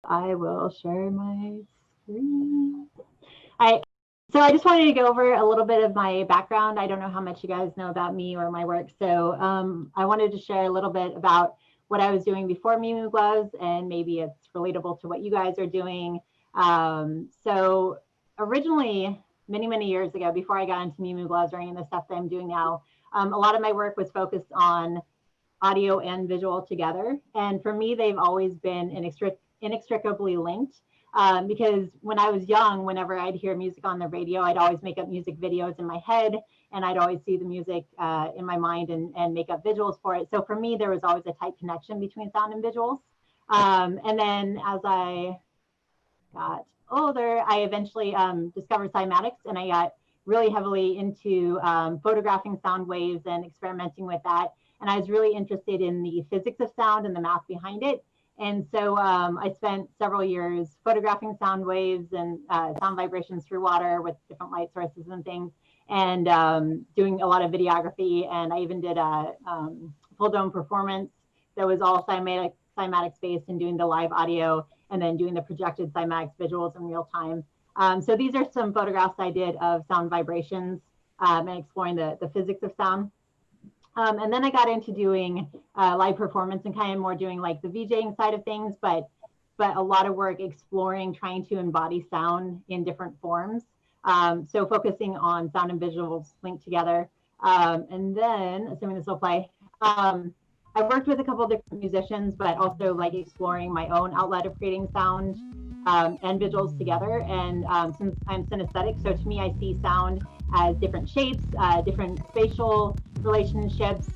I will share my screen. I so I just wanted to go over a little bit of my background. I don't know how much you guys know about me or my work, so I wanted to share a little bit about what I was doing before Mimu Gloves, and maybe it's relatable to what you guys are doing. So originally, many years ago, before I got into Mimu Gloves or any of the stuff that I'm doing now, a lot of my work was focused on audio and visual together. And for me, they've always been inextricably linked. Because when I was young, whenever I'd hear music on the radio, I'd always make up music videos in my head, and I'd always see the music in my mind and make up visuals for it. So for me, there was always a tight connection between sound and visuals. And then as I got older, I eventually discovered cymatics, and I got really heavily into photographing sound waves and experimenting with that. And I was really interested in the physics of sound and the math behind it. And so I spent several years photographing sound waves and sound vibrations through water with different light sources and things, and doing a lot of videography. And I even did a full dome performance that was all cymatics based, and doing the live audio and then doing the projected cymatics visuals in real time. So these are some photographs I did of sound vibrations and exploring the physics of sound. And then I got into doing live performance and kind of more doing like the VJing side of things, but a lot of work exploring, trying to embody sound in different forms. So focusing on sound and visuals linked together. And then, assuming this will play, I worked with a couple of different musicians, but also like exploring my own outlet of creating sound and visuals together. And since I'm synesthetic, so to me, I see sound as different shapes, different spatial relationships,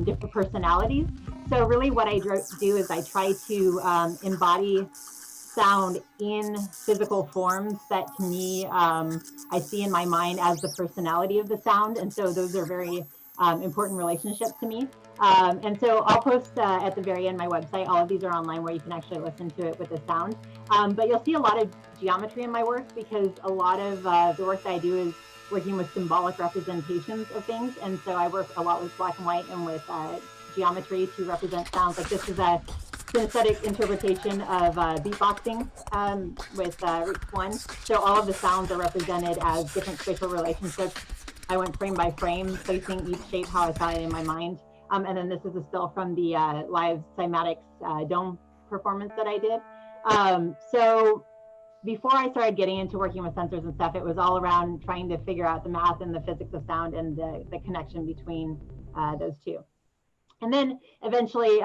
different personalities. So really what I do is I try to embody sound in physical forms that to me, I see in my mind as the personality of the sound. And so those are very important relationships to me. And so I'll post at the very end my website. All of these are online where you can actually listen to it with the sound. But you'll see a lot of geometry in my work, because a lot of the work that I do is working with symbolic representations of things. And so I work a lot with black and white and with geometry to represent sounds. Like this is a synesthetic interpretation of beatboxing with Reach One. So all of the sounds are represented as different spatial relationships. I went frame by frame, placing each shape how I saw it in my mind. And then this is a still from the live cymatics dome performance that I did. So before I started getting into working with sensors and stuff, it was all around trying to figure out the math and the physics of sound and the connection between those two. And then eventually,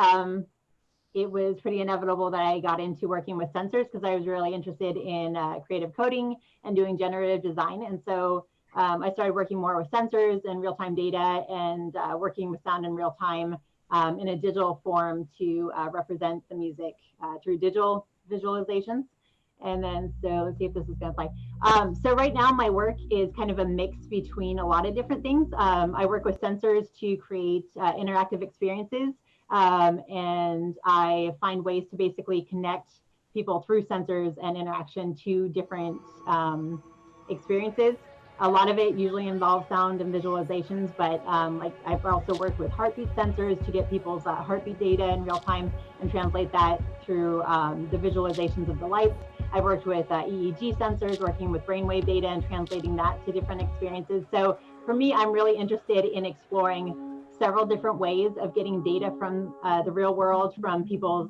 it was pretty inevitable that I got into working with sensors, because I was really interested in creative coding and doing generative design. And so I started working more with sensors and real-time data, and working with sound in real time in a digital form to represent the music through digital visualizations. And then, so let's see if this is going to play. So right now my work is kind of a mix between a lot of different things. I work with sensors to create interactive experiences. And I find ways to basically connect people through sensors and interaction to different experiences. A lot of it usually involves sound and visualizations, but like I've also worked with heartbeat sensors to get people's heartbeat data in real time and translate that through the visualizations of the lights. I've worked with EEG sensors, working with brainwave data and translating that to different experiences. So for me, I'm really interested in exploring several different ways of getting data from the real world, from people's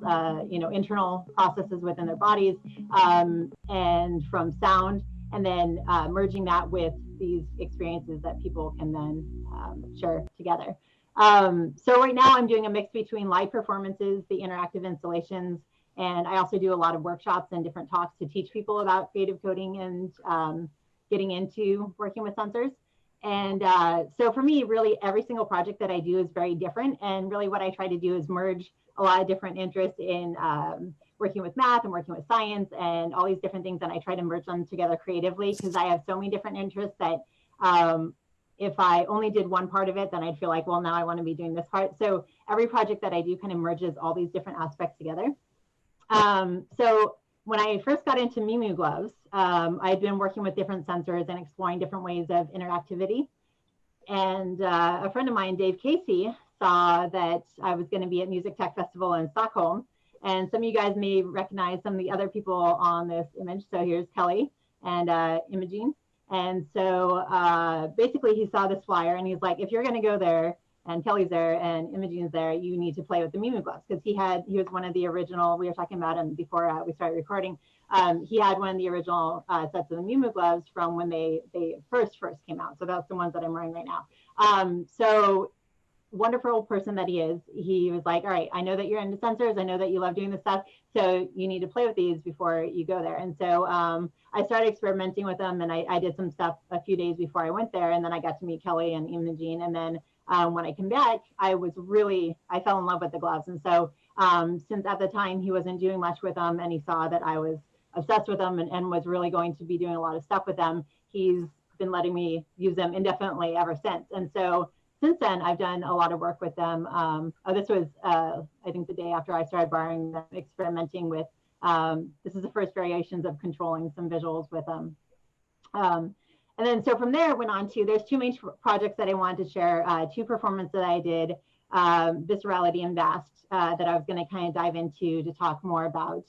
internal processes within their bodies, and from sound, and then merging that with these experiences that people can then share together. So right now I'm doing a mix between live performances, the interactive installations, and I also do a lot of workshops and different talks to teach people about creative coding and getting into working with sensors. And so for me, really every single project that I do is very different. And really what I try to do is merge a lot of different interests in working with math and working with science and all these different things. And I try to merge them together creatively, because I have so many different interests that if I only did one part of it, then I'd feel like, well, now I want to be doing this part. So every project that I do kind of merges all these different aspects together. So when I first got into Mimu Gloves, I'd been working with different sensors and exploring different ways of interactivity. And a friend of mine, Dave Casey, saw that I was going to be at Music Tech Festival in Stockholm. And some of you guys may recognize some of the other people on this image. So here's Kelly and Imogene. And so basically he saw this flyer and he's like, if you're going to go there and Kelly's there and Imogene's there, you need to play with the Mimu gloves, because he was one of the original, we were talking about him before we started recording. He had one of the original sets of the Mimu gloves from when they first came out. So that's the ones that I'm wearing right now. So wonderful person that he is, he was like, all right, I know that you're into sensors, I know that you love doing this stuff, so you need to play with these before you go there. And so I started experimenting with them, and I did some stuff a few days before I went there, and then I got to meet Kelly and Imogene. And then when I came back, I fell in love with the gloves. And so since at the time he wasn't doing much with them, and he saw that I was obsessed with them and was really going to be doing a lot of stuff with them, he's been letting me use them indefinitely ever since. And so since then, I've done a lot of work with them. This was, I think, the day after I started borrowing them, experimenting with, this is the first variations of controlling some visuals with them. And then, so from there, went on to, there's two main projects that I wanted to share, two performances that I did, Viscerality and Vast, that I was going to kind of dive into to talk more about,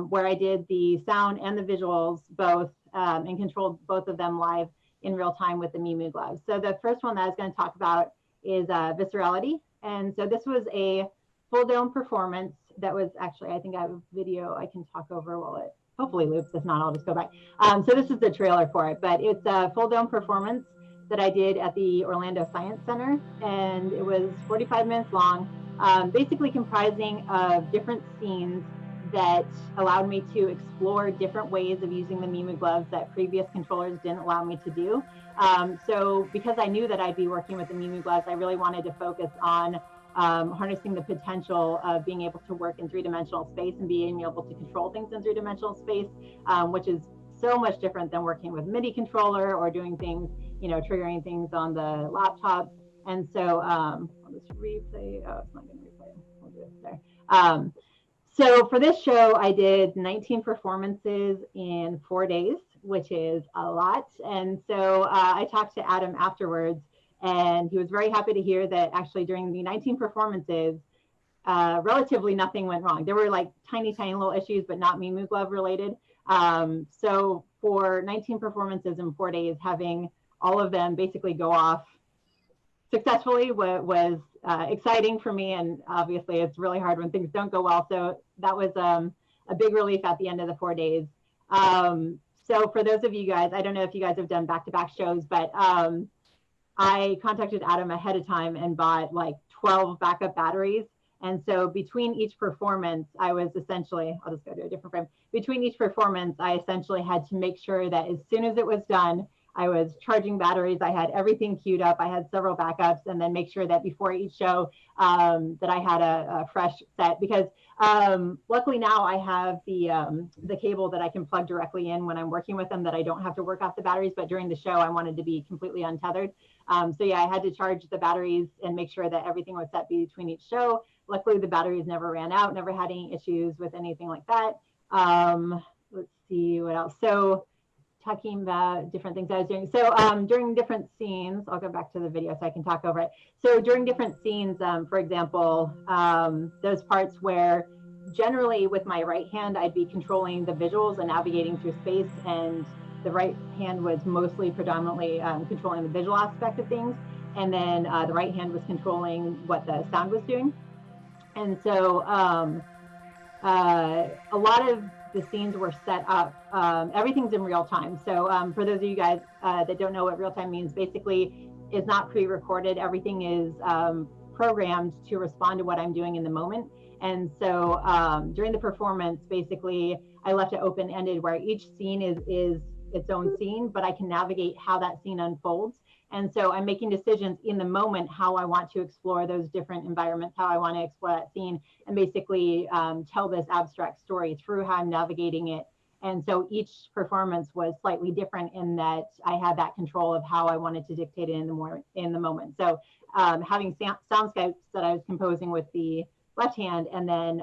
where I did the sound and the visuals both, and controlled both of them live in real time with the Mimu gloves. So the first one that I was going to talk about is Viscerality. And so this was a full dome performance that was actually, I think I have a video I can talk over while it hopefully loops. If not, I'll just go back. So this is the trailer for it, but it's a full dome performance that I did at the Orlando Science Center. And it was 45 minutes long, basically comprising of different scenes that allowed me to explore different ways of using the Mimu gloves that previous controllers didn't allow me to do. So because I knew that I'd be working with the Mimu gloves, I really wanted to focus on harnessing the potential of being able to work in three-dimensional space and being able to control things in three-dimensional space, which is so much different than working with MIDI controller or doing things, triggering things on the laptop. And so I'll just replay. Oh, it's not going to replay. We'll do it there. So for this show, I did 19 performances in 4 days, which is a lot. And so I talked to Adam afterwards, and he was very happy to hear that actually during the 19 performances, relatively nothing went wrong. There were like tiny little issues, but not Mimu glove related. So for 19 performances in 4 days, having all of them basically go off successfully was exciting for me, and obviously it's really hard when things don't go well. So that was a big relief at the end of the 4 days. So for those of you guys, I don't know if you guys have done back-to-back shows, but I contacted Adam ahead of time and bought like 12 backup batteries. And so between each performance, I was essentially, I'll just go to a different frame. Between each performance, I essentially had to make sure that as soon as it was done, I was charging batteries. I had everything queued up. I had several backups, and then make sure that before each show that I had a fresh set, because luckily now I have the cable that I can plug directly in when I'm working with them, that I don't have to work off the batteries. But during the show, I wanted to be completely untethered. So yeah, I had to charge the batteries and make sure that everything was set between each show. Luckily, the batteries never ran out, never had any issues with anything like that. Let's see what else. So talking about different things I was doing. So during different scenes, I'll go back to the video so I can talk over it. So during different scenes, for example, those parts where generally with my right hand, I'd be controlling the visuals and navigating through space, and the right hand was mostly predominantly controlling the visual aspect of things. And then the right hand was controlling what the sound was doing. And so a lot of the scenes were set up, everything's in real time. So for those of you guys that don't know what real time means, basically it's not pre-recorded. Everything is programmed to respond to what I'm doing in the moment. And so during the performance, basically I left it open-ended where each scene is its own scene, but I can navigate how that scene unfolds. And so I'm making decisions in the moment, how I want to explore those different environments, how I want to explore that scene, and basically tell this abstract story through how I'm navigating it. And so each performance was slightly different in that I had that control of how I wanted to dictate it in the moment. So having soundscapes that I was composing with the left hand, and then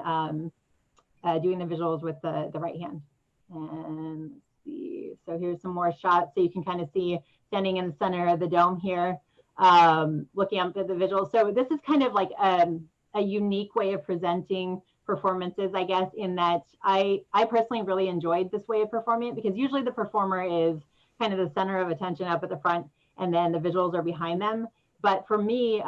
doing the visuals with the right hand. And let's see, so here's some more shots so you can kind of see standing in the center of the dome here, looking up at the visuals. So this is kind of like a unique way of presenting performances, I guess, in that I personally really enjoyed this way of performing it, because usually the performer is kind of the center of attention up at the front, and then the visuals are behind them. But for me,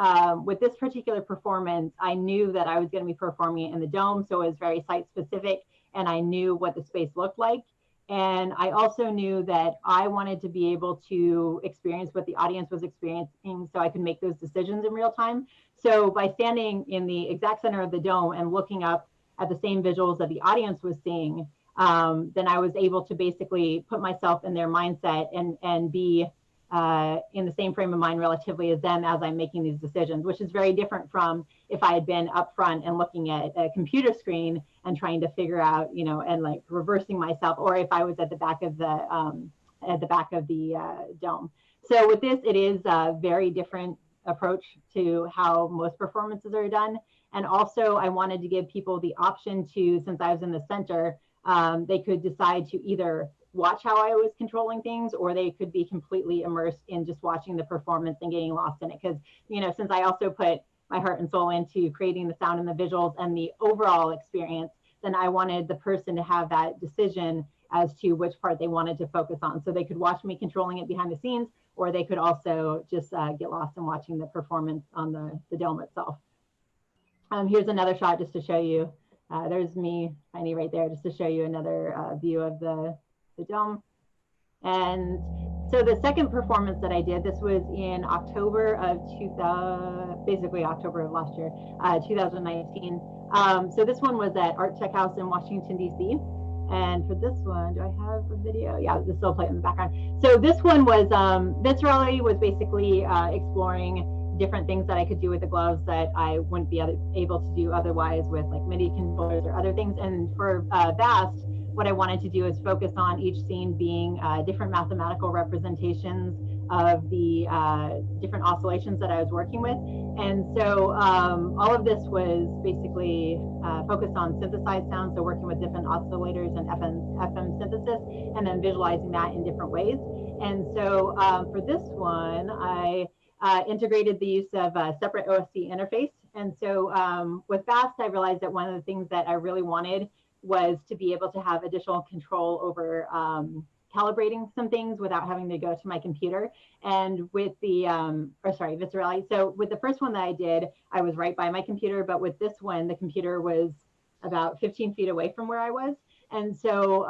with this particular performance, I knew that I was going to be performing it in the dome, so it was very site specific, and I knew what the space looked like. And I also knew that I wanted to be able to experience what the audience was experiencing, so I could make those decisions in real time. So by standing in the exact center of the dome and looking up at the same visuals that the audience was seeing, then I was able to basically put myself in their mindset and be in the same frame of mind relatively as them as I'm making these decisions, which is very different from if I had been up front and looking at a computer screen and trying to figure out, and like reversing myself, or if I was at the back of the dome. So with this, it is a very different approach to how most performances are done. And also I wanted to give people the option to, since I was in the center, they could decide to either watch how I was controlling things, or they could be completely immersed in just watching the performance and getting lost in it. Because, since I also put my heart and soul into creating the sound and the visuals and the overall experience, then I wanted the person to have that decision as to which part they wanted to focus on. So they could watch me controlling it behind the scenes, or they could also just get lost in watching the performance on the dome itself. Here's another shot just to show you. There's me, Tiny, right there, just to show you another view of the dome. And so the second performance that I did, this was in October of October of last year, 2019. So this one was at Art Tech House in Washington, D.C. And for this one, do I have a video? Yeah, this still playing in the background. So this one was, this rally was basically exploring different things that I could do with the gloves that I wouldn't be able to do otherwise with like MIDI controllers or other things. And for VAST, what I wanted to do is focus on each scene being different mathematical representations of the different oscillations that I was working with. And so all of this was basically focused on synthesized sounds, so working with different oscillators and FM synthesis, and then visualizing that in different ways. And so for this one, I integrated the use of a separate OSC interface. And so with VAST, I realized that one of the things that I really wanted was to be able to have additional control over calibrating some things without having to go to my computer. And with the, Viscerality. So with the first one that I did, I was right by my computer, but with this one, the computer was about 15 feet away from where I was. And so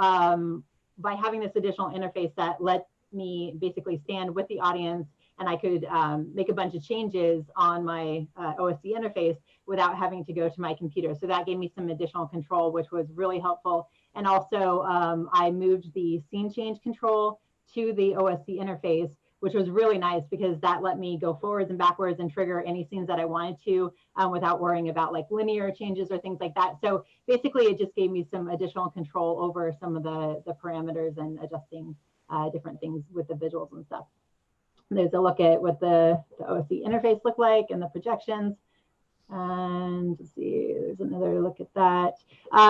by having this additional interface that let me basically stand with the audience, and I could make a bunch of changes on my OSC interface without having to go to my computer. So that gave me some additional control, which was really helpful. And also I moved the scene change control to the OSC interface, which was really nice because that let me go forwards and backwards and trigger any scenes that I wanted to without worrying about like linear changes or things like that. So basically it just gave me some additional control over some of the parameters and adjusting different things with the visuals and stuff. There's a look at what the OSC interface looked like and the projections. And let's see, there's another look at that.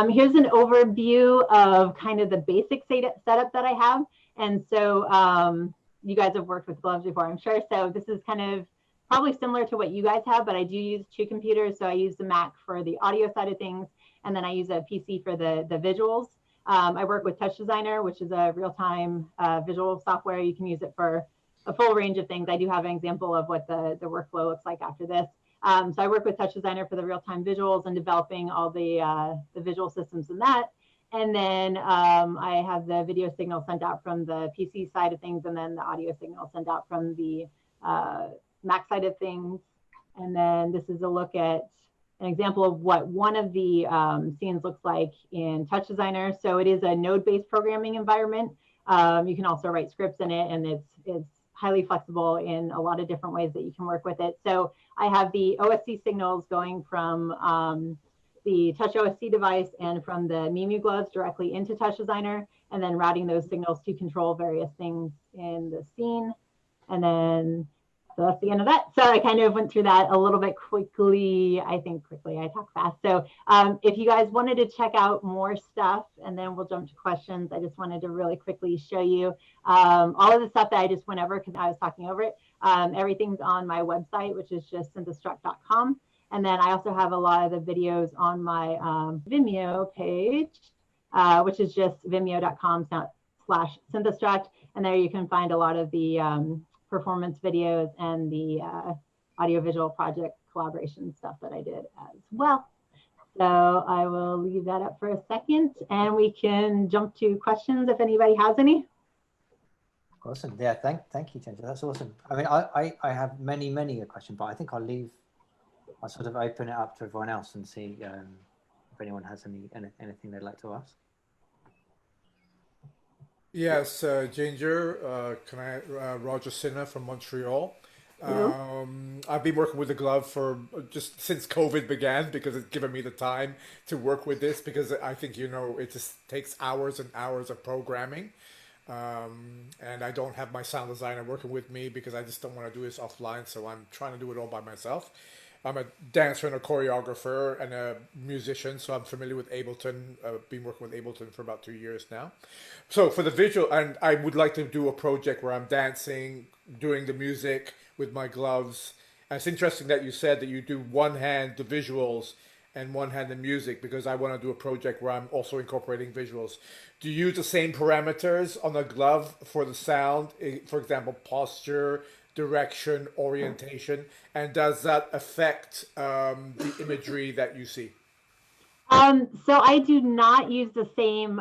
Here's an overview of kind of the basic setup that I have. And so you guys have worked with gloves before, I'm sure. So this is kind of probably similar to what you guys have, but I do use two computers. So I use the Mac for the audio side of things, and then I use a PC for the visuals. I work with Touch Designer, which is a real-time visual software. You can use it for a full range of things. I do have an example of what the workflow looks like after this. So I work with Touch Designer for the real-time visuals and developing all the visual systems in that. And then I have the video signal sent out from the PC side of things, and then the audio signal sent out from the Mac side of things. And then this is a look at an example of what one of the scenes looks like in Touch Designer. So it is a node-based programming environment. You can also write scripts in it, and it's highly flexible in a lot of different ways that you can work with it. So I have the OSC signals going from the Touch OSC device and from the Mimu gloves directly into Touch Designer, and then routing those signals to control various things in the scene. And then, so that's the end of that. So I kind of went through that a little bit quickly. I talk fast. So if you guys wanted to check out more stuff, and then we'll jump to questions, I just wanted to really quickly show you all of the stuff that I just went over because I was talking over it. Everything's on my website, which is just synthestruct.com. And then I also have a lot of the videos on my Vimeo page, which is just vimeo.com/Synthestruct. And there you can find a lot of the performance videos and the audiovisual project collaboration stuff that I did as well. So I will leave that up for a second and we can jump to questions if anybody has any. Awesome. Yeah, thank you, Ginger. That's awesome. I mean, I have many a question, but I think I'll sort of open it up to everyone else and see if anyone has anything they'd like to ask. Yes, Ginger, Roger Sinner from Montreal. I've been working with the glove for just since COVID began because it's given me the time to work with this because I think, it just takes hours and hours of programming. And I don't have my sound designer working with me because I just don't want to do this offline. So I'm trying to do it all by myself. I'm a dancer and a choreographer and a musician, so I'm familiar with Ableton. I've been working with Ableton for about 2 years now. So for the visual, and I would like to do a project where I'm dancing, doing the music with my gloves. And it's interesting that you said that you do one hand the visuals and one hand the music because I want to do a project where I'm also incorporating visuals. Do you use the same parameters on the glove for the sound? For example, posture, direction, orientation, and does that affect the imagery that you see? So I do not use the same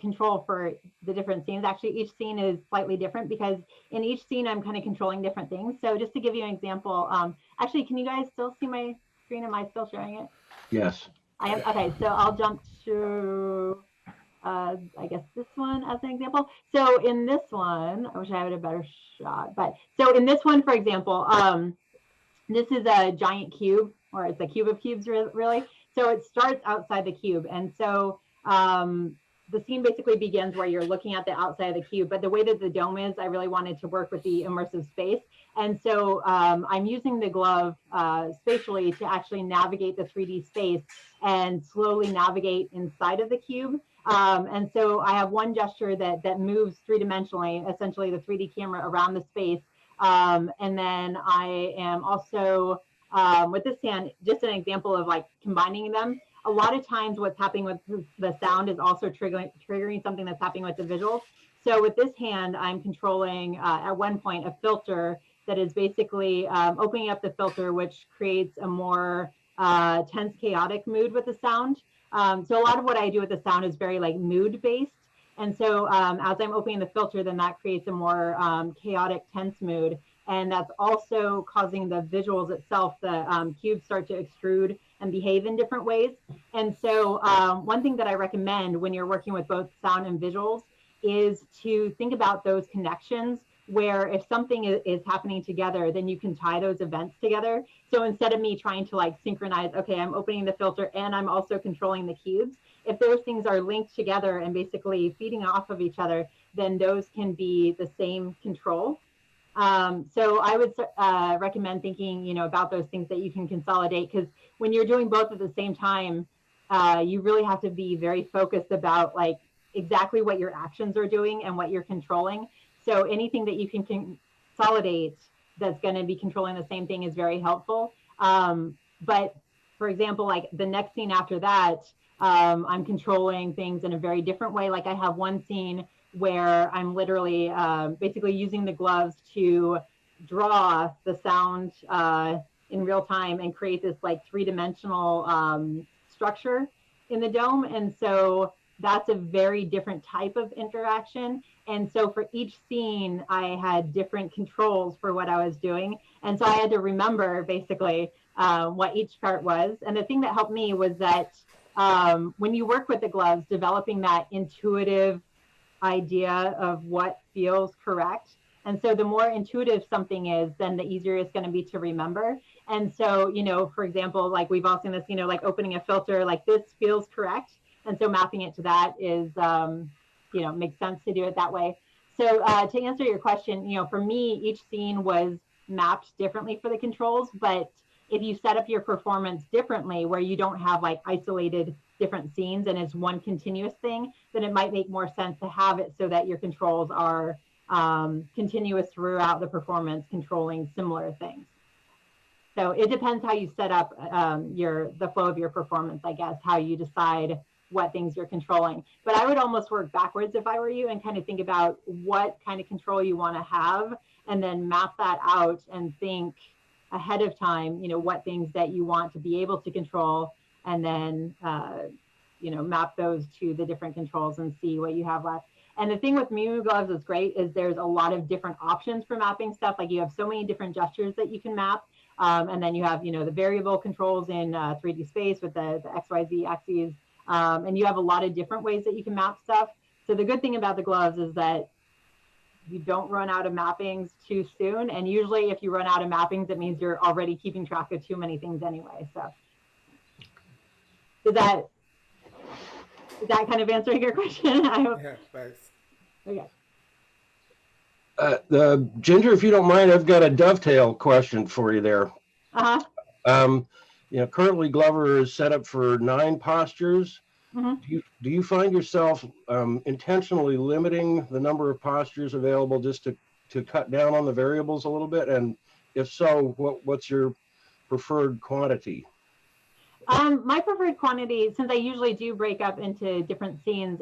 control for the different scenes. Actually, each scene is slightly different because in each scene I'm kind of controlling different things. So just to give you an example, actually, can you guys still see my screen? Am I still sharing it? Yes. I am. Okay, so I'll jump to I guess this one as an example. So in this one, I wish I had a better shot, but so in this one, for example, this is a giant cube, or it's a cube of cubes, really. So it starts outside the cube. And so the scene basically begins where you're looking at the outside of the cube, but the way that the dome is, I really wanted to work with the immersive space. And so I'm using the glove spatially to actually navigate the 3D space and slowly navigate inside of the cube. And so I have one gesture that moves three-dimensionally, essentially the 3D camera around the space. And then I am also, with this hand, just an example of like combining them. A lot of times what's happening with the sound is also triggering something that's happening with the visuals. So with this hand, I'm controlling at one point a filter that is basically opening up the filter, which creates a more tense, chaotic mood with the sound. So a lot of what I do with the sound is very like mood based. And so as I'm opening the filter, then that creates a more chaotic, tense mood. And that's also causing the visuals itself, the cubes start to extrude and behave in different ways. And so one thing that I recommend when you're working with both sound and visuals is to think about those connections where if something is happening together, then you can tie those events together. So instead of me trying to like synchronize, okay, I'm opening the filter and I'm also controlling the cubes, if those things are linked together and basically feeding off of each other, then those can be the same control. So I would recommend thinking, about those things that you can consolidate, because when you're doing both at the same time, you really have to be very focused about like exactly what your actions are doing and what you're controlling. So anything that you can consolidate that's going to be controlling the same thing is very helpful. But for example, like the next scene after that, I'm controlling things in a very different way. Like I have one scene where I'm literally basically using the gloves to draw the sound in real time and create this like three-dimensional structure in the dome. And so that's a very different type of interaction. And so for each scene, I had different controls for what I was doing. And so I had to remember basically what each part was. And the thing that helped me was that when you work with the gloves, developing that intuitive idea of what feels correct. And so the more intuitive something is, then the easier it's going to be to remember. And so, for example, like we've all seen this, like opening a filter, like this feels correct. And so mapping it to that is, makes sense to do it that way. So to answer your question, for me, each scene was mapped differently for the controls. But if you set up your performance differently, where you don't have like isolated different scenes and it's one continuous thing, then it might make more sense to have it so that your controls are continuous throughout the performance, controlling similar things. So it depends how you set up the flow of your performance, I guess, how you decide what things you're controlling. But I would almost work backwards if I were you and kind of think about what kind of control you want to have and then map that out and think ahead of time, what things that you want to be able to control, and then, map those to the different controls and see what you have left. And the thing with Mimu gloves is great is there's a lot of different options for mapping stuff. Like you have so many different gestures that you can map. And then you have, the variable controls in 3D space with the XYZ axes. And you have a lot of different ways that you can map stuff. So the good thing about the gloves is that you don't run out of mappings too soon. And usually if you run out of mappings, it means you're already keeping track of too many things anyway. So is that kind of answering your question? I hope. Yeah, thanks. Okay. Ginger, if you don't mind, I've got a dovetail question for you there. Uh-huh. Currently Glover is set up for 9 postures. Mm-hmm. Do you find yourself intentionally limiting the number of postures available just to cut down on the variables a little bit? And if so, what's your preferred quantity? My preferred quantity, since I usually do break up into different scenes,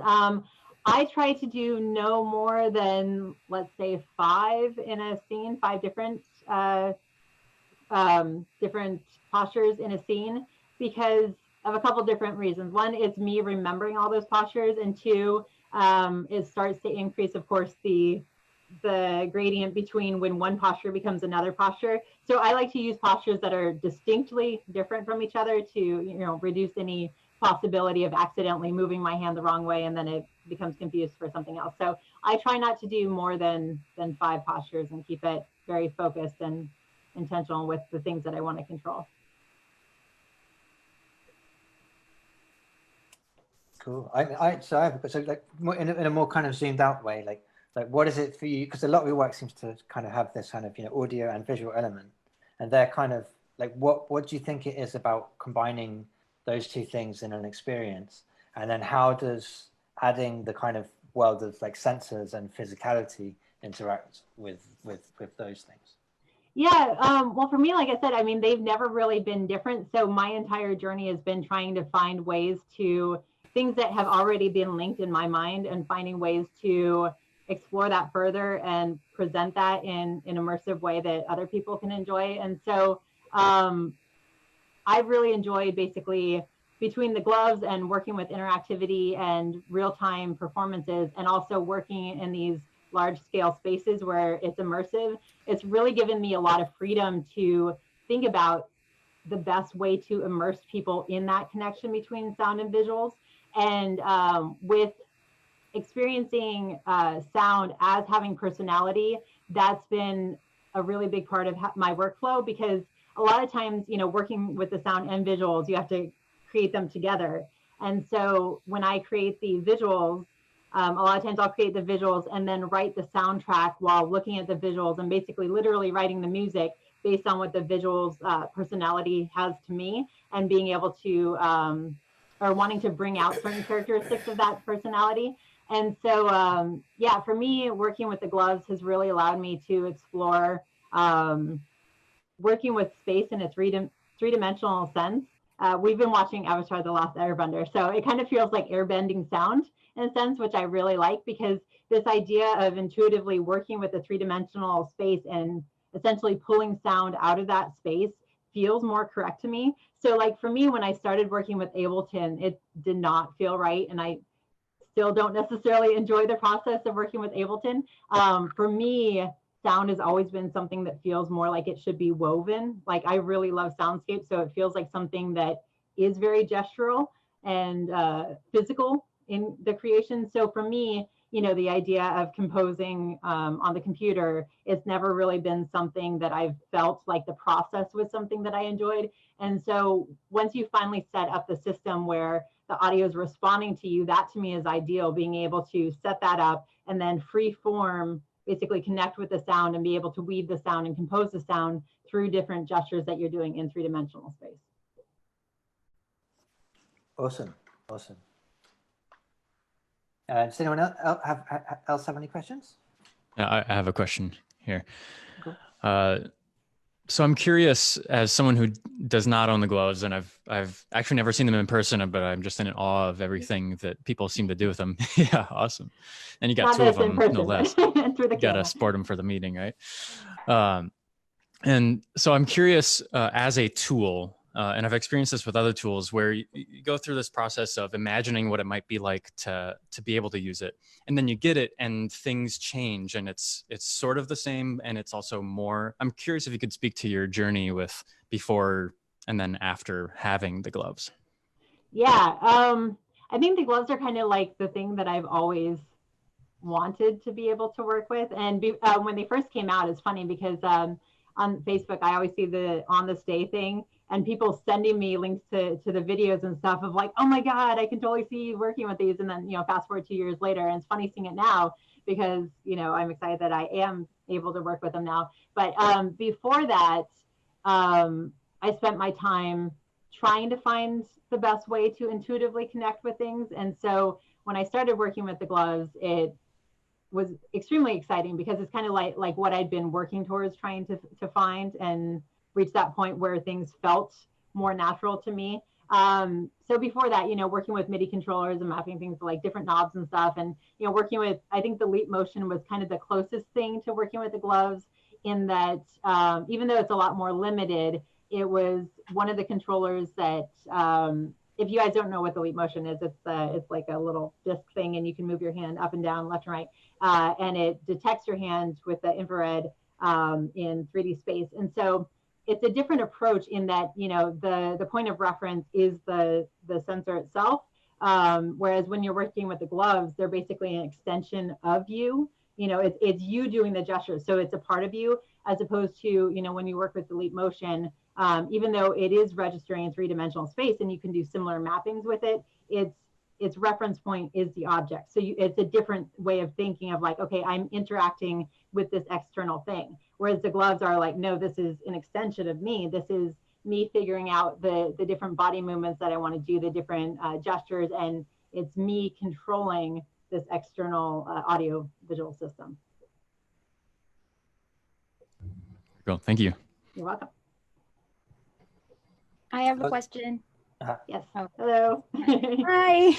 I try to do no more than, let's say, 5 in a scene, 5 different different postures in a scene, because of a couple different reasons. One, it's me remembering all those postures, and 2, it starts to increase, of course, the gradient between when one posture becomes another posture. So I like to use postures that are distinctly different from each other to, reduce any possibility of accidentally moving my hand the wrong way and then it becomes confused for something else. So I try not to do more than 5 postures and keep it very focused and intentional with the things that I want to control. Cool. So like in a more kind of zoomed out way, like what is it for you? Because a lot of your work seems to kind of have this kind of audio and visual element, and they're kind of like what do you think it is about combining those two things in an experience, and then how does adding the kind of world of like sensors and physicality interact with those things? Yeah, well, for me, like I said, I mean, they've never really been different. So my entire journey has been trying to find ways to things that have already been linked in my mind and finding ways to explore that further and present that in an immersive way that other people can enjoy. And so I've really enjoyed basically between the gloves and working with interactivity and real-time performances and also working in these large scale spaces where it's immersive, it's really given me a lot of freedom to think about the best way to immerse people in that connection between sound and visuals. And with experiencing sound as having personality, that's been a really big part of my workflow, because a lot of times, working with the sound and visuals, you have to create them together. And so when I create the visuals, a lot of times I'll create the visuals and then write the soundtrack while looking at the visuals and basically literally writing the music based on what the visuals personality has to me, and being able to, or wanting to bring out certain characteristics of that personality. And so, yeah, for me, working with the gloves has really allowed me to explore working with space in a three-dimensional sense. We've been watching Avatar: The Last Airbender, so it kind of feels like airbending sound in a sense, which I really like, because this idea of intuitively working with a three-dimensional space and essentially pulling sound out of that space feels more correct to me. So like for me, when I started working with Ableton, it did not feel right, and I still don't necessarily enjoy the process of working with Ableton. For me, sound has always been something that feels more like it should be woven. Like I really love soundscape, so it feels like something that is very gestural and physical in the creation. So for me, the idea of composing on the computer, it's never really been something that I've felt like the process was something that I enjoyed. And so once you finally set up the system where the audio is responding to you, that to me is ideal, being able to set that up and then free form, basically connect with the sound and be able to weave the sound and compose the sound through different gestures that you're doing in three-dimensional space. Awesome. Does anyone else have any questions? I have a question here. Cool. So I'm curious, as someone who does not own the gloves, and I've actually never seen them in person, but I'm just in awe of everything that people seem to do with them. Yeah, awesome. And you got Not two of this in them, person, no less. but through the You got to camera. sport them for the meeting, right? And so I'm curious, as a tool, and I've experienced this with other tools, where you go through this process of imagining what it might be like to be able to use it, and then you get it, and things change, and it's sort of the same, and it's also more. I'm curious if you could speak to your journey with before and then after having the gloves. Yeah, I think the gloves are kind of like the thing that I've always wanted to be able to work with. And when they first came out, it's funny because on Facebook, I always see the on this day thing and people sending me links to the videos and stuff of like, oh my God, I can totally see you working with these. And then, fast forward 2 years later, and it's funny seeing it now because, I'm excited that I am able to work with them now. But before that, I spent my time trying to find the best way to intuitively connect with things. And so when I started working with the gloves, it was extremely exciting because it's kind of like what I'd been working towards trying to find and reach that point where things felt more natural to me. So before that, working with MIDI controllers and mapping things to like different knobs and stuff, and working with, I think the Leap Motion was kind of the closest thing to working with the gloves in that even though it's a lot more limited, it was one of the controllers that if you guys don't know what the Leap Motion is, it's like a little disc thing, and you can move your hand up and down, left and right, and it detects your hand with the infrared in 3D space. And so it's a different approach in that the point of reference is the sensor itself, whereas when you're working with the gloves, they're basically an extension of you. It's you doing the gesture, so it's a part of you, as opposed to when you work with the Leap Motion. Even though it is registering in 3-dimensional space and you can do similar mappings with it, its reference point is the object. So it's a different way of thinking of like, okay, I'm interacting with this external thing. Whereas the gloves are like, no, this is an extension of me. This is me figuring out the different body movements that I want to do, the different gestures, and it's me controlling this external audio visual system. Cool, thank you. You're welcome. I have a question. Yes. Oh. Hello. Hi.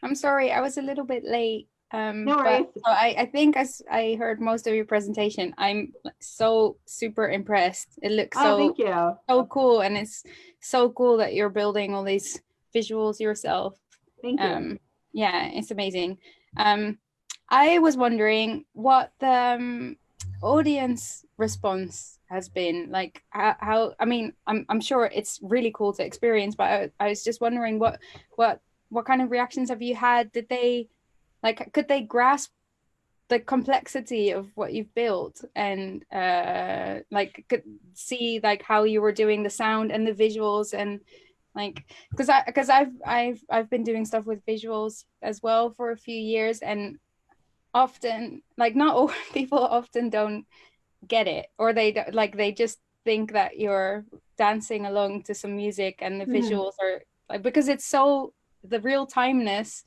I'm sorry, I was a little bit late. No worries. So I think as I heard most of your presentation, I'm so super impressed. It looks Thank you. so cool, and it's so cool that you're building all these visuals yourself. Thank you. Yeah, it's amazing. I was wondering what the audience response has been like. How I mean, I'm sure it's really cool to experience, but I was just wondering what kind of reactions have you had? Did they could they grasp the complexity of what you've built and could see like how you were doing the sound and the visuals, and because I've been doing stuff with visuals as well for a few years, and often not all people often don't get it, or they just think that you're dancing along to some music, and the visuals are because it's so the real timeness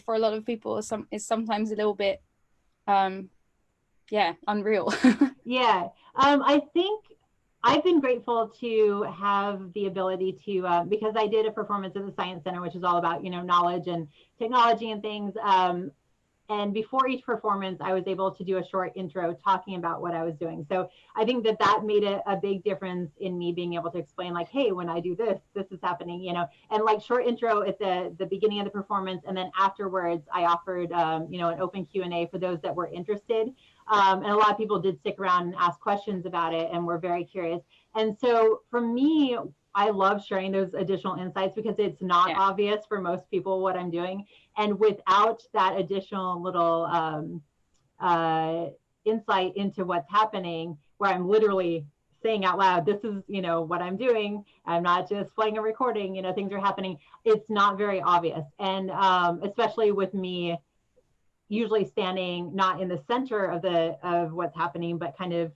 for a lot of people is sometimes a little bit unreal. Yeah, I think I've been grateful to have the ability to because I did a performance at the Science Center, which is all about knowledge and technology and things. And before each performance, I was able to do a short intro talking about what I was doing. So I think that made a big difference in me being able to explain like, hey, when I do this, this is happening, and like short intro at the beginning of the performance. And then afterwards, I offered, an open Q&A for those that were interested. And a lot of people did stick around and ask questions about it and were very curious. And so for me, I love sharing those additional insights because it's not obvious for most people what I'm doing. And without that additional little insight into what's happening, where I'm literally saying out loud, this is, what I'm doing. I'm not just playing a recording, things are happening. It's not very obvious. And especially with me usually standing not in the center of what's happening, but kind of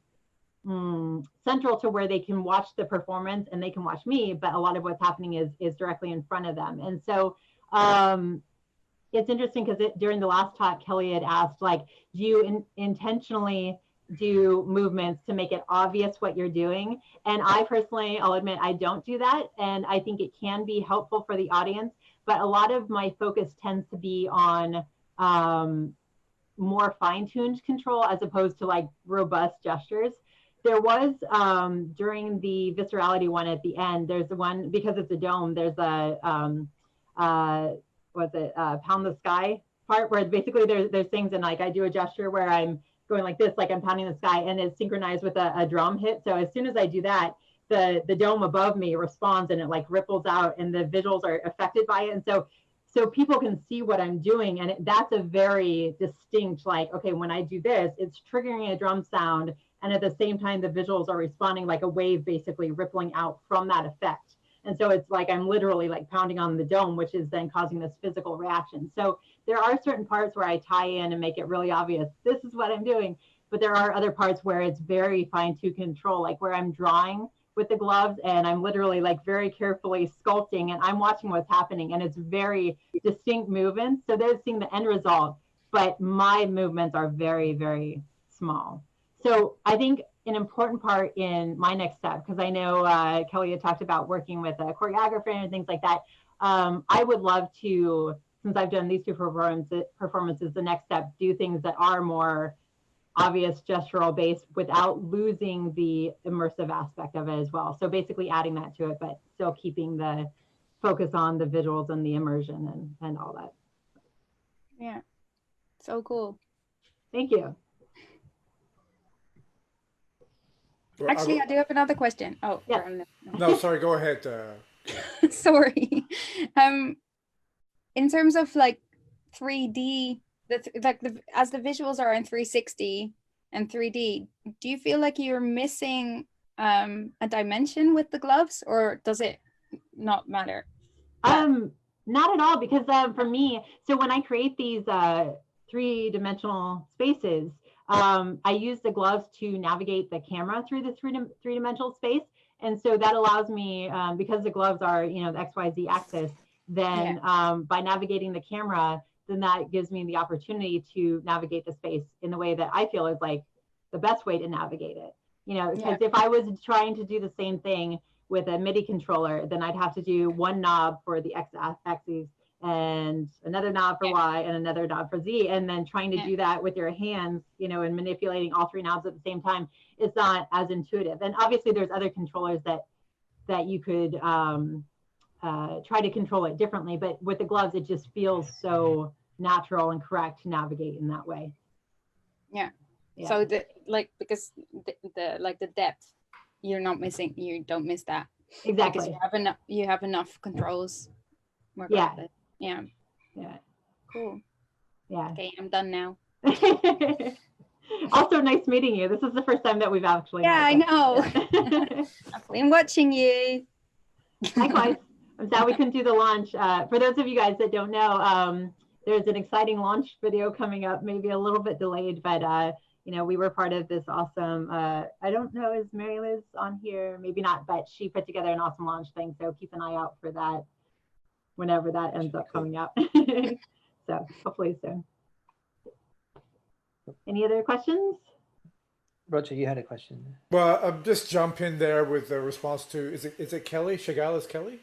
central to where they can watch the performance and they can watch me, but a lot of what's happening is directly in front of them. And so it's interesting because during the last talk, Kelly had asked, like, do you intentionally do movements to make it obvious what you're doing. And I personally, I'll admit, I don't do that. And I think it can be helpful for the audience, but a lot of my focus tends to be on more fine-tuned control as opposed to like robust gestures. There was during the viscerality one at the end, there's the one, because it's a dome, there's a pound the sky part where basically there's things, and like I do a gesture where I'm going like this, like I'm pounding the sky, and it's synchronized with a drum hit. So as soon as I do that, the dome above me responds, and it like ripples out, and the visuals are affected by it. And so people can see what I'm doing, and that's a very distinct, like, okay, when I do this, it's triggering a drum sound, and at the same time the visuals are responding like a wave basically rippling out from that effect. And so it's like I'm literally like pounding on the dome, which is then causing this physical reaction. So there are certain parts where I tie in and make it really obvious, this is what I'm doing. But there are other parts where it's very fine-tuned control, like where I'm drawing with the gloves and I'm literally like very carefully sculpting, and I'm watching what's happening, and it's very distinct movements. So they're seeing the end result, but my movements are very, very small. So I think an important part in my next step, because I know Kelly had talked about working with a choreographer and things like that. I would love to, since I've done these two performances, the next step, do things that are more obvious gestural based without losing the immersive aspect of it as well. So basically adding that to it, but still keeping the focus on the visuals and the immersion and all that. Yeah, so cool. Thank you. Actually, I do have another question. Oh, yeah. No, sorry, go ahead. Sorry. In terms of like 3D, as the visuals are in 360 and 3D, do you feel like you're missing a dimension with the gloves, or does it not matter? Not at all, because for me, so when I create these three-dimensional spaces, I use the gloves to navigate the camera through the three-dimensional space. And so that allows me, because the gloves are, the XYZ axis, then by navigating the camera, then that gives me the opportunity to navigate the space in the way that I feel is like the best way to navigate it. Because if I was trying to do the same thing with a MIDI controller, then I'd have to do one knob for the X axis and another knob for Y and another knob for Z. And then trying to do that with your hands, and manipulating all three knobs at the same time, it's not as intuitive. And obviously there's other controllers that you could try to control it differently, but with the gloves, it just feels so natural and correct to navigate in that way. Yeah. So because the depth, you're not missing, you don't miss that. Exactly. Because you have enough controls. Yeah. Cool. Yeah. Okay, I'm done now. Also, nice meeting you. This is the first time that we've actually met. I know. I've been watching you. Likewise. I'm sad we couldn't do the launch. For those of you guys that don't know, there's an exciting launch video coming up, maybe a little bit delayed, but we were part of this awesome, I don't know, is Mary Liz on here? Maybe not, but she put together an awesome launch thing. So keep an eye out for that whenever that ends up coming up. So hopefully soon. Any other questions? Roger, you had a question. Well, I'm just jump in there with the response to, is it Kelly? Chagall is Kelly?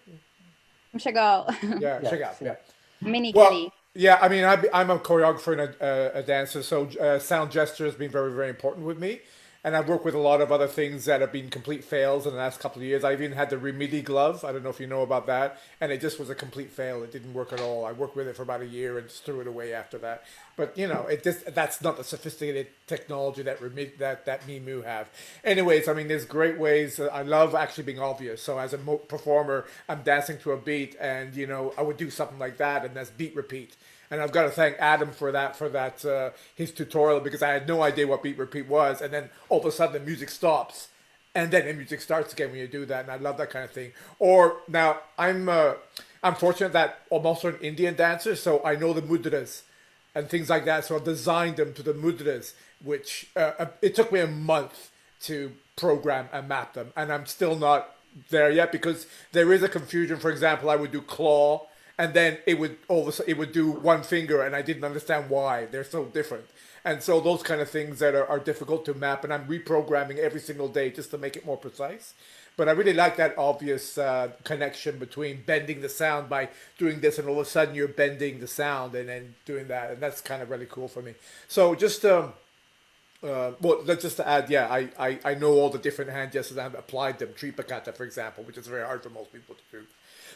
I'm Chagall. Yeah, Chagall, yeah. Mini Well, Kelly. yeah, I mean, I'm a choreographer and a dancer, so sound gesture has been very, very important with me. And I've worked with a lot of other things that have been complete fails in the last couple of years. I even had the Remedy glove. I don't know if you know about that. And it just was a complete fail. It didn't work at all. I worked with it for about a year and just threw it away after that. But, that's not the sophisticated technology that Mimu have. Anyways, I mean, there's great ways. I love actually being obvious. So as a performer, I'm dancing to a beat and, I would do something like that, and that's beat repeat. And I've got to thank Adam for that his tutorial, because I had no idea what beat repeat was, and then all of a sudden the music stops, and then the music starts again when you do that, and I love that kind of thing. Or now I'm fortunate that I'm also an Indian dancer, so I know the mudras and things like that. So I've designed them to the mudras, which it took me a month to program and map them, and I'm still not there yet because there is a confusion. For example, I would do claw. and then it would all of a sudden it would do one finger, and I didn't understand why they're so different. And so those kind of things that are difficult to map, and I'm reprogramming every single day just to make it more precise. But I really like that obvious connection between bending the sound by doing this, and all of a sudden you're bending the sound and then doing that, and that's kind of really cool for me. So just well, that's just to add, yeah, I know all the different hand gestures and I've applied them. Tripakata, for example, which is very hard for most people to do.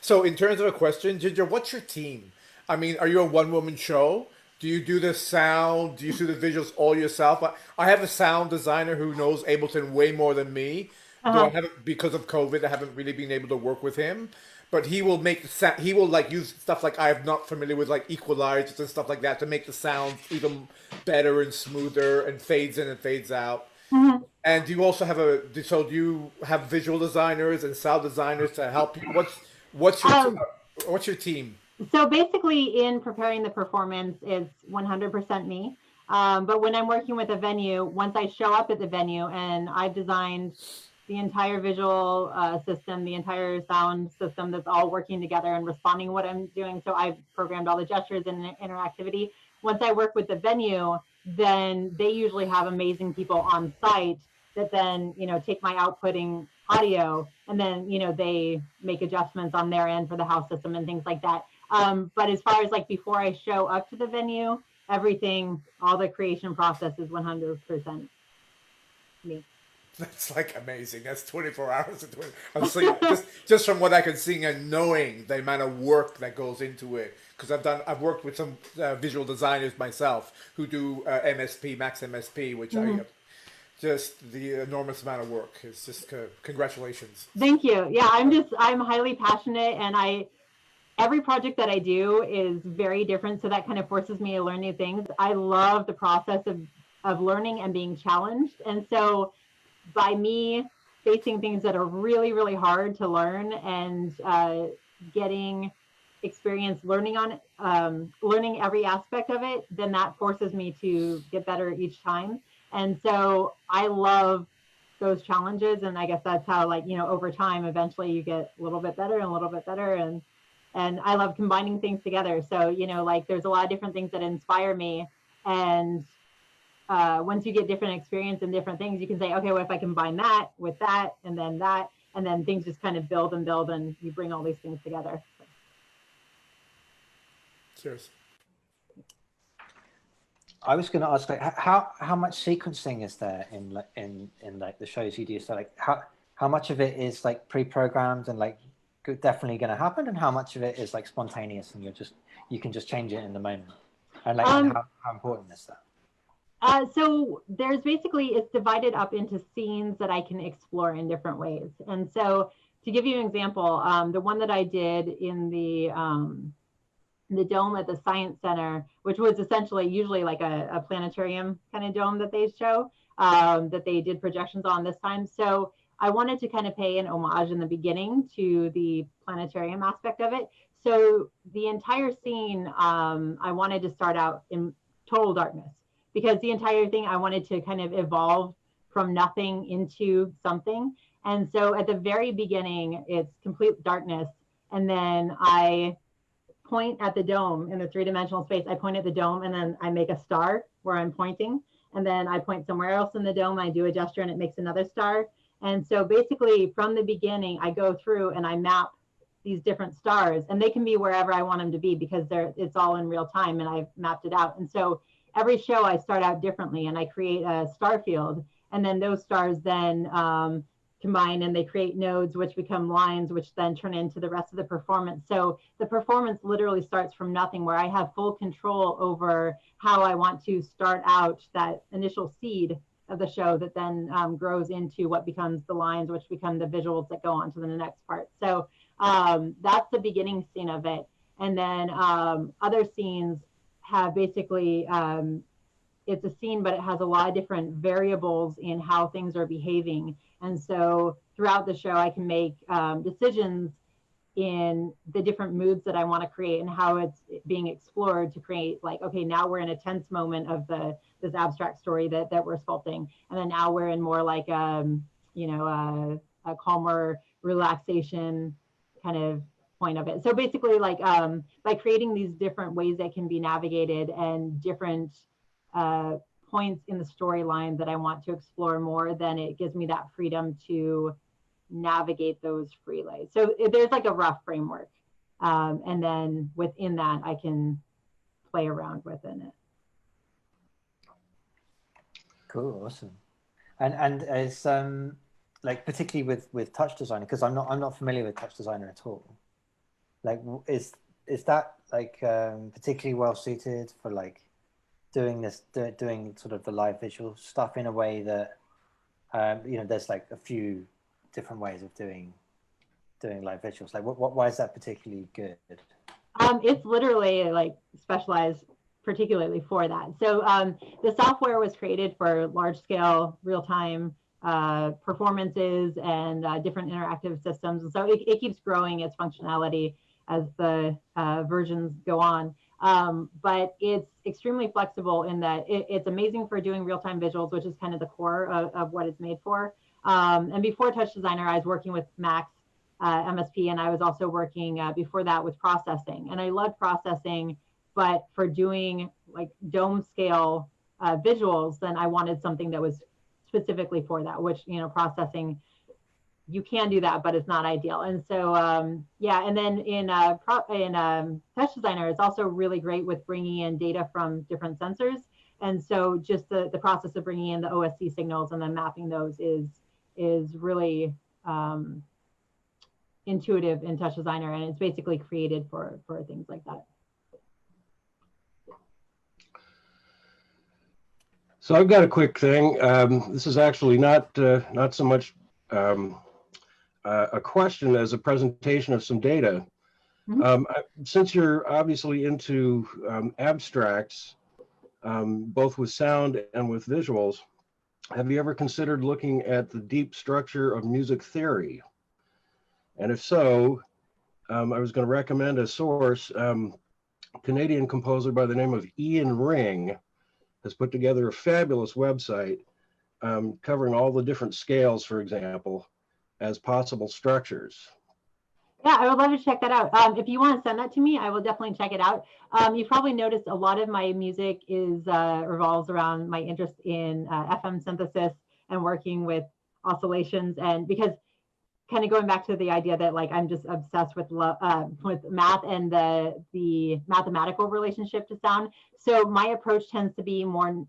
So in terms of a question, Ginger, what's your team? I mean, are you a one-woman show? Do you do the sound? Do you do the visuals all yourself? I have a sound designer who knows Ableton way more than me. Though I haven't, because of COVID, I haven't really been able to work with him. But he will make the sound. He will like use stuff like I'm not familiar with, like equalizers and stuff like that, to make the sound even better and smoother, and fades in and fades out. And do you also have do you have visual designers and sound designers to help you? What's your team? So basically, in preparing the performance, it's 100% me. But when I'm working with a venue, once I show up at the venue and I've designed the entire visual system, the entire sound system that's all working together and responding to what I'm doing. So I've programmed all the gestures and interactivity. Once I work with the venue, then they usually have amazing people on site that then, take my outputting audio, and then, they make adjustments on their end for the house system and things like that. But as far as like before I show up to the venue, everything, all the creation process is 100% me. That's like amazing. That's 24 hours of sleep. just from what I can see and knowing the amount of work that goes into it. Because I've worked with some visual designers myself who do MSP, Max MSP, which just the enormous amount of work. It's just congratulations. Thank you. Yeah, I'm highly passionate, and every project that I do is very different. So that kind of forces me to learn new things. I love the process of learning and being challenged. And so by me facing things that are really, really hard to learn, and getting experience learning every aspect of it, then that forces me to get better each time. And so I love those challenges. And I guess that's how, over time, eventually you get a little bit better and a little bit better. And I love combining things together. So, there's a lot of different things that inspire me. And once you get different experience and different things, you can say, okay, well, if I combine that with that, and then things just kind of build, and you bring all these things together. Cheers. I was going to ask, like, how much sequencing is there in like the shows you do? So like how much of it is like pre-programmed and like definitely going to happen, and how much of it is like spontaneous and you can just change it in the moment? And like and how important is that? So there's basically, it's divided up into scenes that I can explore in different ways. And so to give you an example, the one that I did in the dome at the Science Center, which was essentially usually like a planetarium kind of dome that they show, that they did projections on this time. So I wanted to kind of pay an homage in the beginning to the planetarium aspect of it. So the entire scene, I wanted to start out in total darkness, because the entire thing, I wanted to kind of evolve from nothing into something. And so at the very beginning, it's complete darkness. And then I point at the dome in the three-dimensional space. I point at the dome, and then I make a star where I'm pointing. And then I point somewhere else in the dome. I do a gesture, and it makes another star. And so basically from the beginning, I go through and I map these different stars, and they can be wherever I want them to be, because it's all in real time and I've mapped it out. And so every show I start out differently, and I create a star field, and then those stars then combine, and they create nodes, which become lines, which then turn into the rest of the performance. So the performance literally starts from nothing, where I have full control over how I want to start out that initial seed of the show that then grows into what becomes the lines, which become the visuals that go on to the next part. So that's the beginning scene of it. And then other scenes have basically, it's a scene, but it has a lot of different variables in how things are behaving. And so throughout the show, I can make decisions in the different moods that I want to create, and how it's being explored to create, like, okay, now we're in a tense moment of this abstract story that we're sculpting. And then now we're in more like, a calmer relaxation kind of point of it. So basically, like by creating these different ways that can be navigated and different points in the storyline that I want to explore more, then it gives me that freedom to navigate those freely. So there's like a rough framework, and then within that, I can play around within it. Cool, awesome. And as like particularly with Touch Designer, because I'm not familiar with Touch Designer at all. Like, is that like particularly well suited for like doing sort of the live visual stuff in a way that you know, there's like a few different ways of doing live visuals. Like, why is that particularly good? It's literally like specialized particularly for that. So the software was created for large scale, real time performances and different interactive systems. And so it keeps growing its functionality as the versions go on. But it's extremely flexible in that it's amazing for doing real time visuals, which is kind of the core of what it's made for. And before Touch Designer, I was working with Max MSP, and I was also working before that with processing. And I loved processing, but for doing like dome scale visuals, then I wanted something that was specifically for that, which, you know, processing, you can do that, but it's not ideal. And so, yeah, and then in Touch Designer, it's also really great with bringing in data from different sensors. And so just the process of bringing in the OSC signals and then mapping those is really intuitive in Touch Designer, and it's basically created for things like that. So I've got a quick thing. This is actually not so much a question as a presentation of some data. Since you're obviously into abstracts, both with sound and with visuals, have you ever considered looking at the deep structure of music theory? And if so, I was going to recommend a source. Canadian composer by the name of Ian Ring has put together a fabulous website covering all the different scales, for example, as possible structures. Yeah, I would love to check that out. If you want to send that to me, I will definitely check it out. You've probably noticed a lot of my music revolves around my interest in FM synthesis and working with oscillations, and because kind of going back to the idea that like I'm just obsessed with math and the mathematical relationship to sound. So my approach tends to be more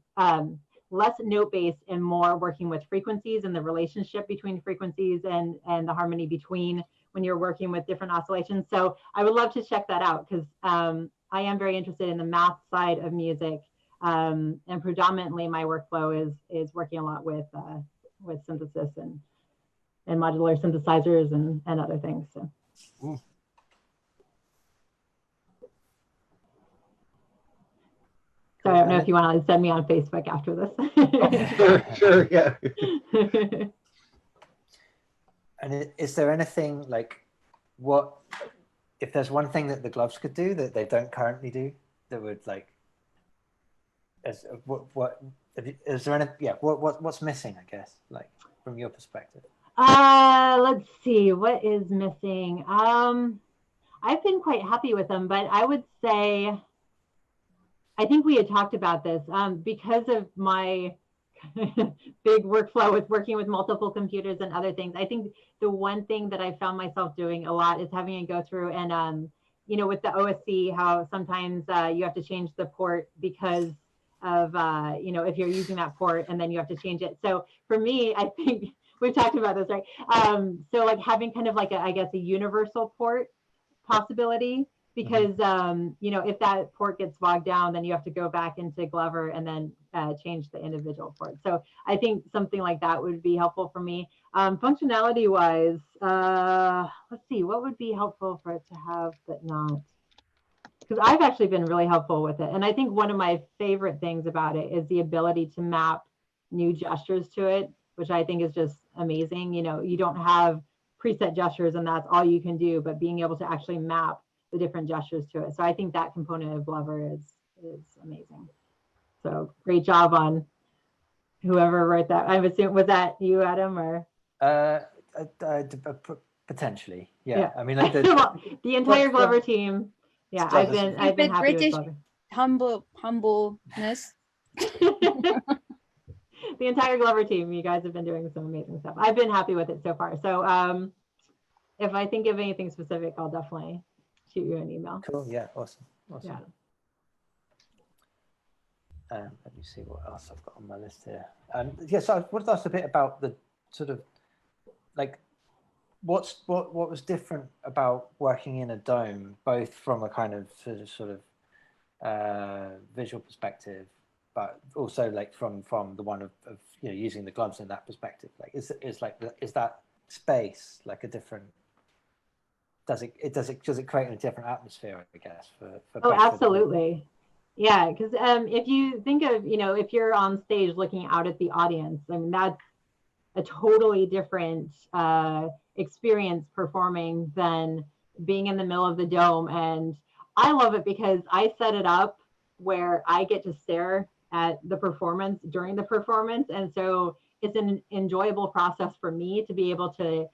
less note-based and more working with frequencies and the relationship between frequencies and the harmony between when you're working with different oscillations. So I would love to check that out, because I am very interested in the math side of music, and predominantly my workflow is working a lot with synthesis and modular synthesizers and other things. So. So I don't know if you want to send me on Facebook after this. Oh, sure, yeah. And is there anything like, what if there's one thing that the gloves could do that they don't currently do that would like, what is there any, yeah, what's missing, I guess, like from your perspective? Let's see, what is missing? I've been quite happy with them, but I would say, I think we had talked about this, because of my big workflow with working with multiple computers and other things. I think the one thing that I found myself doing a lot is having to go through and, you know, with the OSC, how sometimes you have to change the port because of, you know, if you're using that port and then you have to change it. So for me, I think we've talked about this, right? So like having kind of like I guess a universal port possibility, because you know, if that port gets bogged down, then you have to go back into Glover and then change the individual port. So I think something like that would be helpful for me. Functionality wise, let's see, what would be helpful for it to have but not? Because I've actually been really helpful with it. And I think one of my favorite things about it is the ability to map new gestures to it, which I think is just amazing. You know, you don't have preset gestures and that's all you can do, but being able to actually map the different gestures to it. So I think that component of Glover is amazing. So great job on whoever wrote that. I'm assuming, was that you, Adam, or? Potentially, yeah. Yeah. I mean, like the entire but- Glover team. Yeah, It's I've obviously- been happy with British Glover. humbleness. The entire Glover team, you guys have been doing some amazing stuff. I've been happy with it so far. So if I think of anything specific, I'll definitely shoot you an email. Cool. Yeah. Awesome. Awesome. Yeah. Let me see what else I've got on my list here. Yeah, so I wanted to ask a bit about the sort of like what was different about working in a dome, both from a kind of sort of visual perspective, but also like from the one of you know, using the gloves in that perspective. Like is that space like a different? Does it create a different atmosphere? I guess for Oh, absolutely. Yeah, because if you think of, you know, if you're on stage looking out at the audience, I mean, that's a totally different experience performing than being in the middle of the dome. And I love it because I set it up where I get to stare at the performance during the performance. And so it's an enjoyable process for me to be able to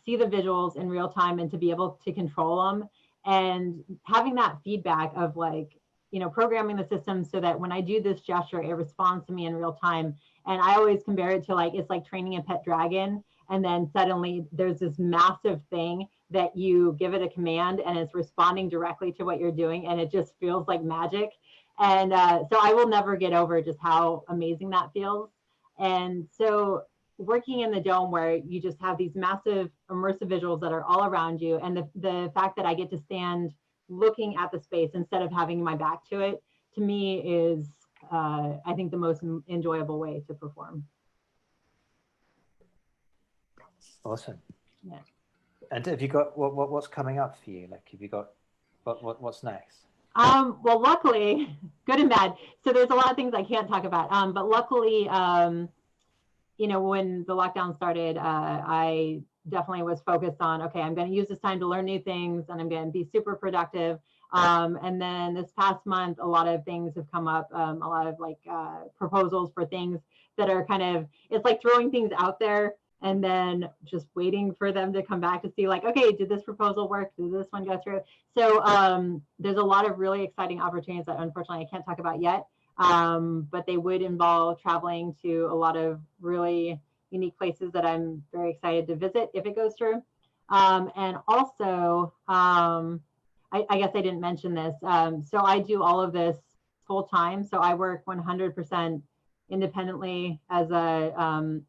see the visuals in real time and to be able to control them. And having that feedback of like, you know, programming the system so that when I do this gesture, it responds to me in real time. And I always compare it to like, it's like training a pet dragon. And then suddenly there's this massive thing that you give it a command and it's responding directly to what you're doing. And it just feels like magic. And so I will never get over just how amazing that feels. And so working in the dome where you just have these massive immersive visuals that are all around you. And the fact that I get to stand looking at the space instead of having my back to it, to me is, I think, the most enjoyable way to perform. Awesome. Yeah. And have you got what's coming up for you? Like, have you got what's next? Well, luckily, good and bad. So there's a lot of things I can't talk about. But luckily, you know, when the lockdown started, I definitely was focused on, okay, I'm going to use this time to learn new things and I'm going to be super productive. And then this past month, a lot of things have come up, a lot of like proposals for things that are kind of, it's like throwing things out there and then just waiting for them to come back to see like, okay, did this proposal work? Did this one go through? So there's a lot of really exciting opportunities that unfortunately I can't talk about yet. But they would involve traveling to a lot of really unique places that I'm very excited to visit if it goes through. And also, I guess I didn't mention this. So I do all of this full time. So I work 100% independently as a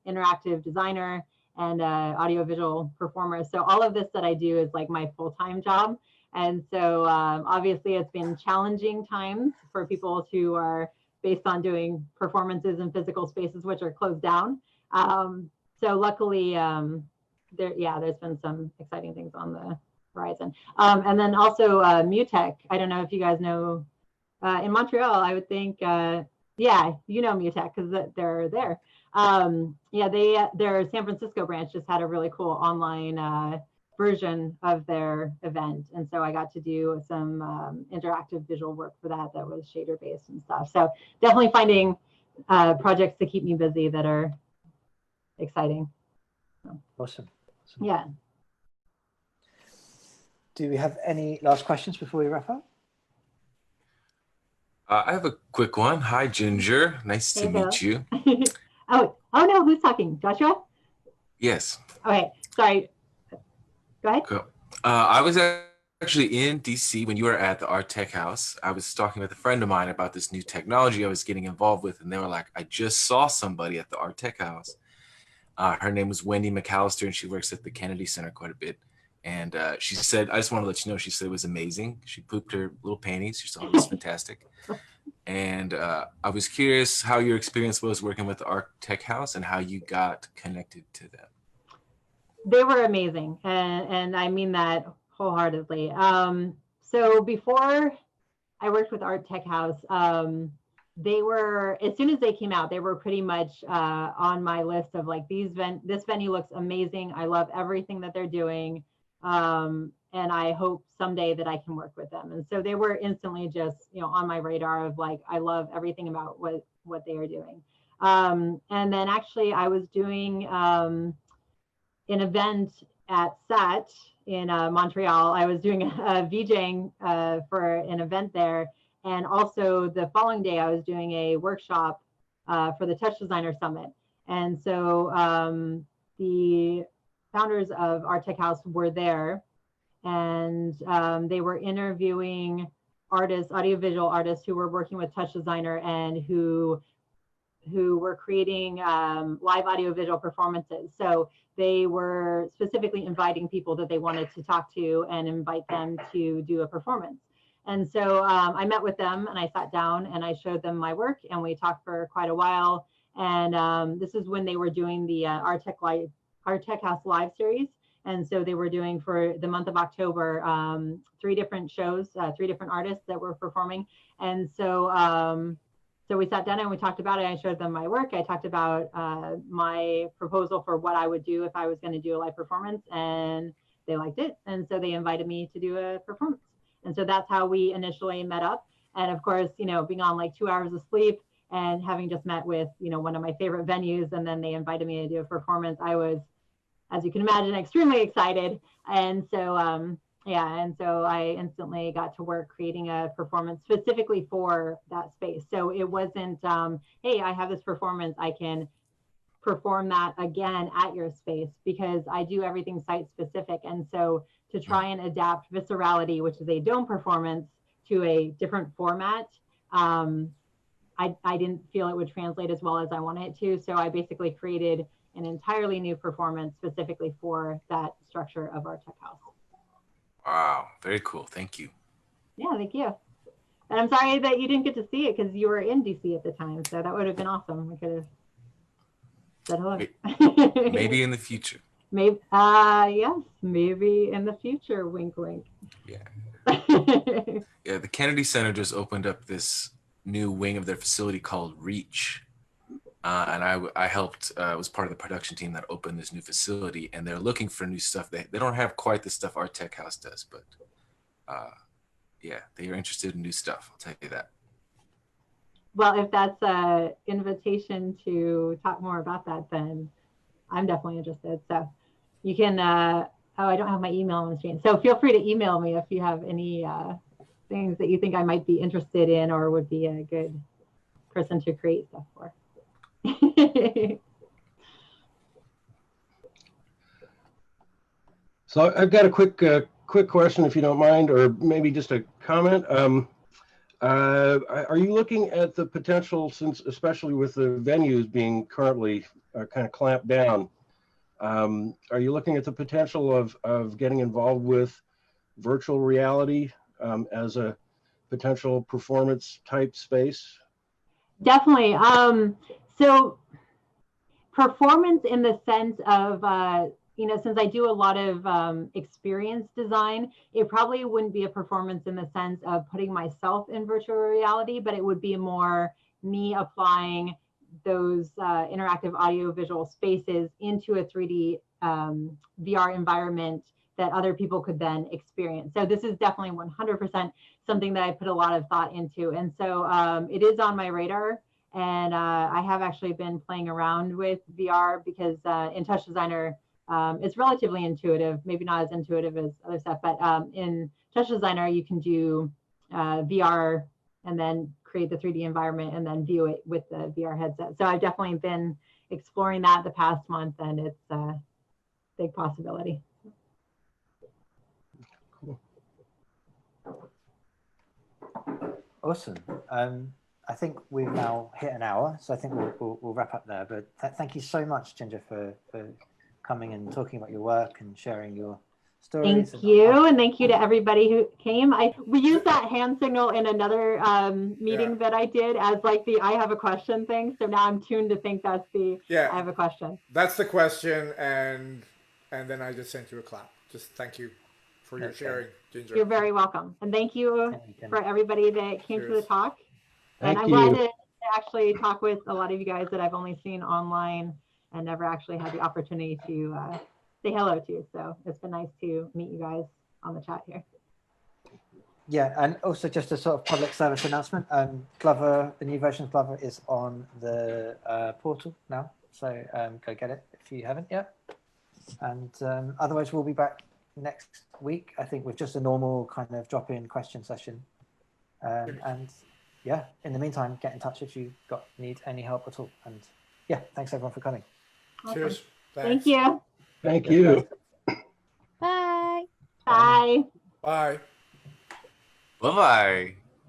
interactive designer and audiovisual performer. So all of this that I do is like my full-time job. And so obviously it's been challenging times for people who are based on doing performances in physical spaces, which are closed down. So luckily, there's been some exciting things on the horizon. And then also Mutech, I don't know if you guys know, in Montreal, I would think, yeah, you know Mutech because they're there. Yeah, their San Francisco branch just had a really cool online version of their event. And so I got to do some interactive visual work for that was shader based and stuff. So definitely finding projects to keep me busy that are exciting. Awesome. Yeah. Do we have any last questions before we wrap up? I have a quick one. Hi, Ginger. Nice to meet you. oh no, who's talking? Joshua? Yes. Okay, sorry. Go ahead. Cool. I was actually in DC when you were at the Art Tech House. I was talking with a friend of mine about this new technology I was getting involved with, and they were like, I just saw somebody at the Art Tech House. Her name was Wendy Mcalister, and she works at the Kennedy Center quite a bit. And she said, I just want to let you know, she said it was amazing. She pooped her little panties. She thought it was fantastic. And I was curious how your experience was working with the Art Tech House and how you got connected to them. They were amazing. And I mean that wholeheartedly. So before I worked with Art Tech House, they were, as soon as they came out, they were pretty much on my list of like, this venue looks amazing. I love everything that they're doing. And I hope someday that I can work with them. And so they were instantly just, on my radar of like, I love everything about what they are doing. And then actually I was doing an event at SAT in Montreal. I was doing a VJing for an event there. And also the following day, I was doing a workshop for the Touch Designer Summit. And so the founders of Art Tech House were there, and they were interviewing artists, audiovisual artists who were working with Touch Designer and who were creating live audiovisual performances. So they were specifically inviting people that they wanted to talk to and invite them to do a performance. And so I met with them and I sat down and I showed them my work and we talked for quite a while. And this is when they were doing the Art Tech House Live series. And so they were doing, for the month of October, 3 different shows, 3 different artists that were performing. And so so we sat down and we talked about it. I showed them my work. I talked about my proposal for what I would do if I was going to do a live performance, and they liked it. And so they invited me to do a performance. And so that's how we initially met up. And of course, you know, being on like 2 hours of sleep and having just met with, you know, one of my favorite venues, and then they invited me to do a performance, I was, as you can imagine, extremely excited. And so, yeah, and so I instantly got to work creating a performance specifically for that space. So it wasn't, hey, I have this performance, I can perform that again at your space, because I do everything site specific. And so to try and adapt Viscerality, which is a dome performance, to a different format, I didn't feel it would translate as well as I wanted it to. So I basically created an entirely new performance specifically for that structure of our tech house. Wow, very cool. Thank you. Yeah, thank you. And I'm sorry that you didn't get to see it because you were in DC at the time. So that would have been awesome. We could have said hello. Maybe in the future. Maybe, yes, maybe in the future. Wink, wink. Yeah. Yeah, the Kennedy Center just opened up this new wing of their facility called Reach. And I helped, was part of the production team that opened this new facility, and they're looking for new stuff. They don't have quite the stuff Art Tech House does, but yeah, they are interested in new stuff. I'll tell you that. Well, if that's an invitation to talk more about that, then I'm definitely interested. So you can, oh, I don't have my email on the screen. So feel free to email me if you have any things that you think I might be interested in or would be a good person to create stuff for. So I've got a quick question, if you don't mind, or maybe just a comment. Are you looking at the potential, since especially with the venues being currently kind of clamped down, are you looking at the potential of getting involved with virtual reality as a potential performance type space? Definitely. So performance in the sense of, you know, since I do a lot of experience design, it probably wouldn't be a performance in the sense of putting myself in virtual reality, but it would be more me applying those interactive audiovisual spaces into a 3D VR environment that other people could then experience. So this is definitely 100% something that I put a lot of thought into. And so it is on my radar. And I have actually been playing around with VR because in Touch Designer, it's relatively intuitive, maybe not as intuitive as other stuff, but in Touch Designer, you can do VR and then create the 3D environment and then view it with the VR headset. So I've definitely been exploring that the past month, and it's a big possibility. Cool. Awesome. I think we've now hit an hour, so I think we'll wrap up there. But thank you so much, Ginger, for coming and talking about your work and sharing your stories. Thank you, and thank you to everybody who came. We used that hand signal in another meeting that I did as like the I have a question thing. So now I'm tuned to think that's the I have a question. That's the question, and then I just sent you a clap. Just thank you for your sharing, Ginger. You're very welcome, and thank you for everybody that came to the talk. Thank and I'm glad to actually talk with a lot of you guys that I've only seen online and never actually had the opportunity to say hello to. So it's been nice to meet you guys on the chat here. Yeah, and also just a sort of public service announcement. Glover, the new version of Glover is on the portal now. So go get it if you haven't yet. And otherwise, we'll be back next week, I think, with just a normal kind of drop-in question session. And yeah, in the meantime, get in touch if you need any help at all. And yeah, thanks everyone for coming. Awesome. Cheers. Thank Thanks. you. Thank you. Bye. Bye. Bye. Bye bye.